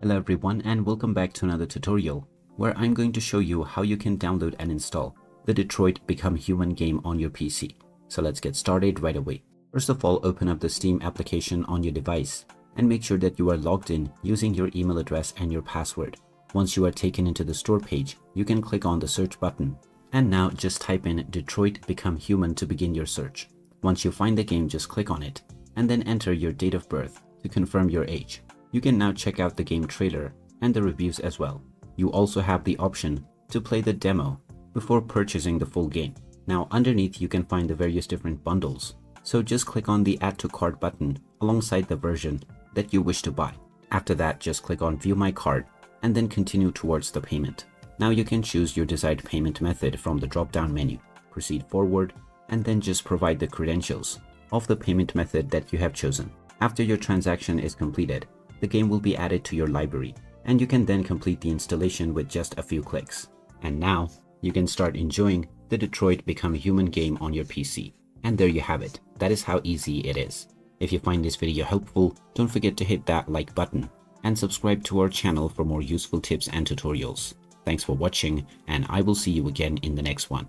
Hello everyone and welcome back to another tutorial where I'm going to show you how you can download and install the Detroit Become Human game on your PC. So let's get started right away. First of all, open up the Steam application on your device and make sure that you are logged in using your email address and your password. Once you are taken into the store page, you can click on the search button. And now just type in Detroit Become Human to begin your search. Once you find the game, just click on it and then enter your date of birth to confirm your age. You can now check out the game trailer and the reviews as well. You also have the option to play the demo before purchasing the full game. Now underneath you can find the various different bundles. So just click on the Add to Cart button alongside the version that you wish to buy. After that, just click on View My Cart and then continue towards the payment. Now you can choose your desired payment method from the drop-down menu. Proceed forward and then just provide the credentials of the payment method that you have chosen. After your transaction is completed, the game will be added to your library and you can then complete the installation with just a few clicks. And now you can start enjoying the Detroit Become Human game on your PC. And there you have it. That is how easy it is. If you find this video helpful, don't forget to hit that like button and subscribe to our channel for more useful tips and tutorials. Thanks for watching and I will see you again in the next one.